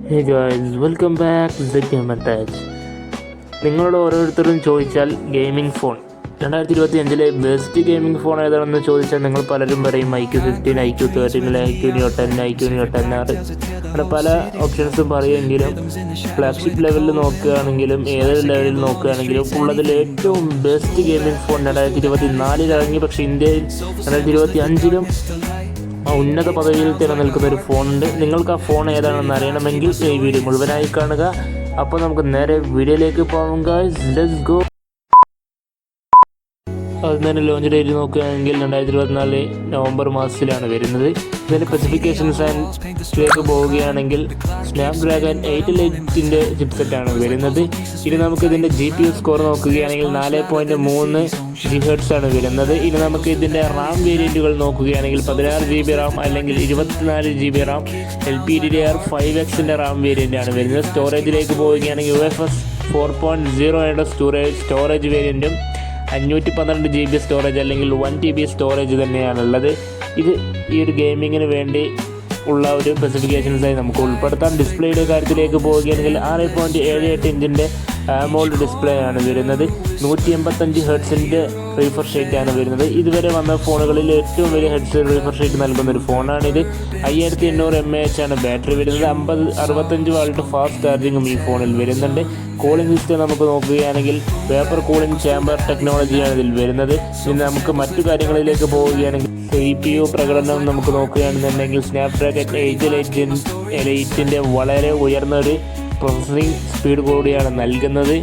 Hey guys, welcome back the game attach. നിങ്ങളോട് ഓരോരുത്തരും ചോദിച്ചാൽ gaming phone 2025 best gaming phone ഏതാണെന്ന് ചോദിച്ചാൽ നിങ്ങൾ പലരും പറയും IQ15, IQ13, IQ10, IQ10R. അങ്ങനെ പല ഓപ്ഷൻസും പറയുമെങ്കിലും ഫ്ലാഗ്ഷിപ്പ് ലെവലിൽ നോക്കുകയാണെങ്കിലും ഏതൊരു ലെവലിൽ നോക്കുകയാണെങ്കിലും ഉള്ളതിൽ ഏറ്റവും ബെസ്റ്റ് ഗെയിമിംഗ് ഫോൺ 2024 ഇറങ്ങി, പക്ഷേ ഇന്ത്യയിൽ 2025 ഉന്നത പദവിയിൽ നിലനിൽക്കുന്ന ഒരു ഫോണുണ്ട്. നിങ്ങൾക്ക് ആ ഫോൺ ഏതാണെന്ന് അറിയണമെങ്കിൽ ഈ വീഡിയോ മുഴുവനായി കാണുക. അപ്പോൾ നമുക്ക് നേരെ വീഡിയോയിലേക്ക് പോകാം ഗൈസ്, ലെറ്റ്സ് ഗോ. അതിന് തന്നെ ലോഞ്ച് ഡേറ്റ് നോക്കുകയാണെങ്കിൽ 2024 നവംബർ മാസത്തിലാണ് വരുന്നത്. ഇതിൻ്റെ സ്പെസിഫിക്കേഷൻസ് ആൻഡിലേക്ക് പോവുകയാണെങ്കിൽ സ്നാപ്ഡ്രാഗൺ 888 ചിപ്സെറ്റാണ് വരുന്നത്. ഇനി നമുക്ക് ഇതിൻ്റെ GPU സ്കോർ നോക്കുകയാണെങ്കിൽ 4.3 GHz ആണ് വരുന്നത്. ഇനി നമുക്ക് ഇതിൻ്റെ റാം വേരിയൻറ്റുകൾ നോക്കുകയാണെങ്കിൽ 16 GB റാം അല്ലെങ്കിൽ 24 GB റാം LPDDR5Xൻ്റെ റാം വേരിയൻ്റാണ് വരുന്നത്. സ്റ്റോറേജിലേക്ക് പോവുകയാണെങ്കിൽ UFS 4.0 സ്റ്റോറേജ് വേരിയൻറ്റും 512 GB സ്റ്റോറേജ് അല്ലെങ്കിൽ 1 TB സ്റ്റോറേജ് തന്നെയാണുള്ളത്. ഇത് ഈ ഒരു ഗെയിമിങ്ങിന് വേണ്ടി ഉള്ള ഒരു സ്പെസിഫിക്കേഷൻസായി നമുക്ക് ഉൾപ്പെടുത്താം. ഡിസ്പ്ലേയുടെ കാര്യത്തിലേക്ക് പോവുകയാണെങ്കിൽ 6.78 ഇഞ്ചിൻ്റെ AMOLED ഡിസ്പ്ലേ ആണ് വരുന്നത്. 185 ഹെർട്സിൻ്റെ റിഫ്രഷ് റേറ്റ് ആണ് വരുന്നത്. ഇതുവരെ വന്ന ഫോണുകളിൽ ഏറ്റവും വലിയ റിഫ്രഷ് റേറ്റ് നൽകുന്ന ഒരു ഫോണാണിത്. 5800 mAh ആണ് ബാറ്ററി വരുന്നത്. 65 വാട്ട് ഫാസ്റ്റ് ചാർജിങ്ങും ഈ ഫോണിൽ വരുന്നുണ്ട്. കൂളിംഗ് സിസ്റ്റം നമുക്ക് നോക്കുകയാണെങ്കിൽ വേപ്പർ കൂളിംഗ് ചാമ്പർ ടെക്നോളജിയാണ് ഇതിൽ വരുന്നത്. ഇനി നമുക്ക് മറ്റു കാര്യങ്ങളിലേക്ക് പോവുകയാണെങ്കിൽ CPU പ്രകടനം നമുക്ക് നോക്കുകയാണെന്നുണ്ടെങ്കിൽ സ്നാപ്ഡ്രാഗൺ 888ൻ്റെ വളരെ ഉയർന്നൊരു പ്രോസസ്സിംഗ് സ്പീഡ് കൂടിയാണ് നൽകുന്നത്.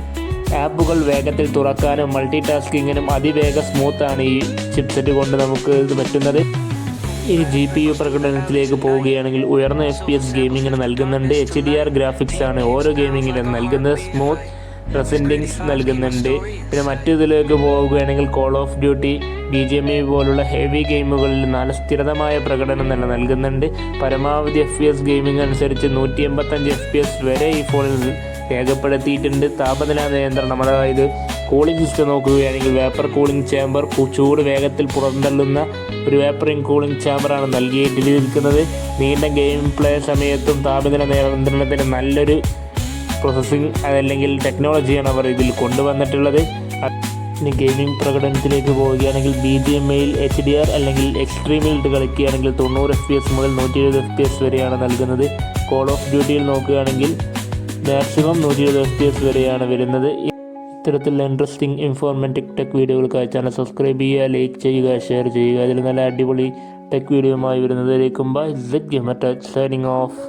ആപ്പുകൾ വേഗത്തിൽ തുറക്കാനും മൾട്ടി ടാസ്കിങ്ങിനും അതിവേഗ സ്മൂത്താണ് ഈ ചിപ്സെറ്റ് കൊണ്ട് നമുക്ക് ഇത് പറ്റുന്നത്. ഇനി GPU പ്രകടനത്തിലേക്ക് പോവുകയാണെങ്കിൽ ഉയർന്ന FPS ഗെയിമിങ്ങിന് നൽകുന്നുണ്ട്. HDR ഗ്രാഫിക്സ് ആണ് ഓരോ ഗെയിമിങ്ങിനും നൽകുന്നത്. സ്മൂത്ത് റെസൻഡിങ്സ് നൽകുന്നുണ്ട്. പിന്നെ മറ്റേതിലേക്ക് പോവുകയാണെങ്കിൽ കോൾ ഓഫ് ഡ്യൂട്ടി, BGMI പോലുള്ള ഹെവി ഗെയിമുകളിൽ നല്ല സ്ഥിരമായ പ്രകടനം തന്നെ നൽകുന്നുണ്ട്. പരമാവധി FPS ഗെയിമിംഗ് അനുസരിച്ച് 185 FPS വരെ ഈ ഫോണിൽ രേഖപ്പെടുത്തിയിട്ടുണ്ട്. താപനില നിയന്ത്രണം, അതായത് കൂളിംഗ് സിസ്റ്റം നോക്കുകയാണെങ്കിൽ വേപ്പർ കൂളിംഗ് ചാമ്പർ, ചൂട് വേഗത്തിൽ പുറന്തള്ളുന്ന ഒരു വേപ്പറിംഗ് കൂളിംഗ് ചാമ്പറാണ് നൽകിയിട്ടിരിക്കുന്നത്. നീണ്ട ഗെയിം പ്ലേ സമയത്തും താപനില നിയന്ത്രണത്തിന് നല്ലൊരു പ്രോസസ്സിംഗ് അതല്ലെങ്കിൽ ടെക്നോളജിയാണ് അവർ ഇതിൽ കൊണ്ടുവന്നിട്ടുള്ളത്. ഇനി ഗെയിമിംഗ് പ്രകടനത്തിലേക്ക് പോവുകയാണെങ്കിൽ BGMIയിൽ HDR അല്ലെങ്കിൽ എക്സ്ട്രീമിൽ ഇട്ട് കളിക്കുകയാണെങ്കിൽ 90 FPS മുതൽ 120 FPS വരെയാണ് നൽകുന്നത്. കോൾ ഓഫ് ഡ്യൂട്ടിയിൽ നോക്കുകയാണെങ്കിൽ മാക്സിമം 120 FPS വരെയാണ് വരുന്നത്. ഇത്തരത്തിലുള്ള ഇൻട്രസ്റ്റിംഗ് ഇൻഫോർമേറ്റീവ് ടെക് വീഡിയോകൾക്കായി ചാനൽ സബ്സ്ക്രൈബ് ചെയ്യുക, ലൈക്ക് ചെയ്യുക, ഷെയർ ചെയ്യുക. അതിൽ നല്ല അടിപൊളി ടെക് വീഡിയോയുമായി വരുന്നതിലേക്കും bye, the game attach signing of.